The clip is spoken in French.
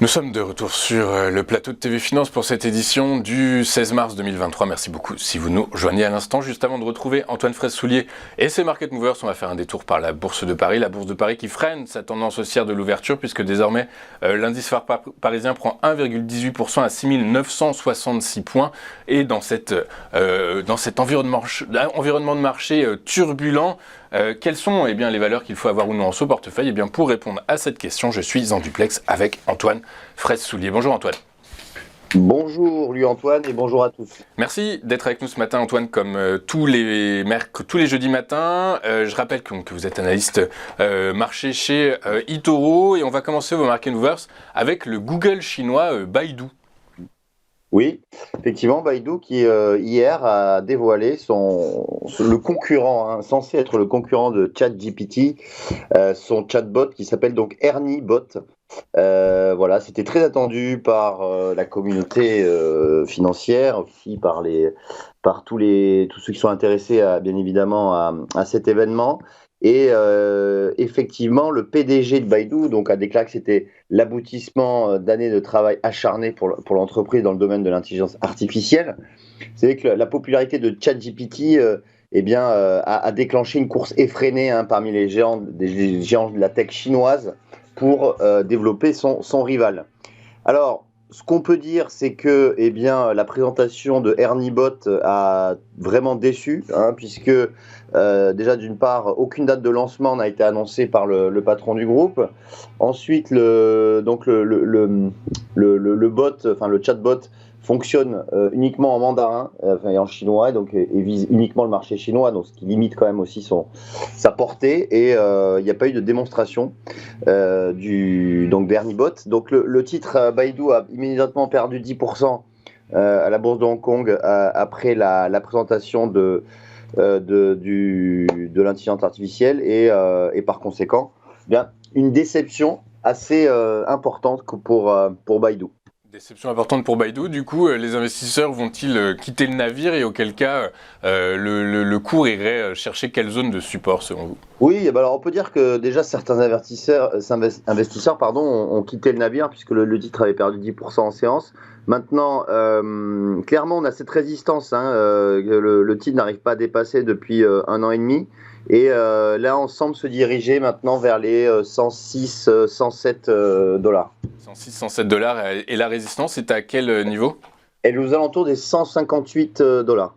Nous sommes de retour sur le plateau de TV Finance pour cette édition du 16 mars 2023. Merci beaucoup si vous nous rejoignez à l'instant. Juste avant de retrouver Antoine Fraisse-Soulier et ses Market Movers, on va faire un détour par la Bourse de Paris. La Bourse de Paris qui freine sa tendance haussière de l'ouverture puisque désormais l'indice phare parisien prend 1,18% à 6 966 points. Et dans cet environnement de marché turbulent, quelles sont les valeurs qu'il faut avoir ou non en son portefeuille? Pour répondre à cette question, je suis en duplex avec Antoine Fraisse-Soulier. Bonjour Antoine. Bonjour Louis-Antoine et bonjour à tous. Merci d'être avec nous ce matin Antoine, comme tous les jeudis matins. Je rappelle que vous êtes analyste marché chez eToro et on va commencer vos Market Movers avec le Google chinois Baidu. Oui, effectivement, Baidu qui hier a dévoilé le concurrent, censé être le concurrent de ChatGPT, son chatbot qui s'appelle donc Ernie Bot. Voilà, c'était très attendu par la communauté financière, aussi par tous ceux qui sont intéressés bien évidemment à cet événement. Et effectivement, le PDG de Baidu a déclaré que c'était l'aboutissement d'années de travail acharné pour l'entreprise dans le domaine de l'intelligence artificielle. Vous savez que la popularité de ChatGPT a déclenché une course effrénée parmi les géants de la tech chinoise pour développer son rival. Alors, ce qu'on peut dire, c'est que la présentation de Ernie Bot a vraiment déçu, puisque déjà d'une part, aucune date de lancement n'a été annoncée par le patron du groupe. Ensuite, le chatbot fonctionne uniquement en mandarin et en chinois, et vise uniquement le marché chinois, donc ce qui limite quand même aussi sa portée. Et il n'y a pas eu de démonstration d'Ernie Bot. Donc le titre Baidu a immédiatement perdu 10% à la bourse de Hong Kong après la présentation de l'intelligence artificielle et par conséquent, une déception assez importante pour Baidu. Déception importante pour Baidu. Du coup, les investisseurs vont-ils quitter le navire et auquel cas le cours irait chercher quelle zone de support selon vous? Oui, alors on peut dire que déjà certains investisseurs ont quitté le navire puisque le titre avait perdu 10% en séance. Maintenant, clairement, on a cette résistance que le titre n'arrive pas à dépasser depuis 1 an et demi. Et là, on semble se diriger maintenant vers les 106, 107 dollars. 106, 107 dollars. Et la résistance est à quel niveau? Elle est aux alentours des 158 dollars.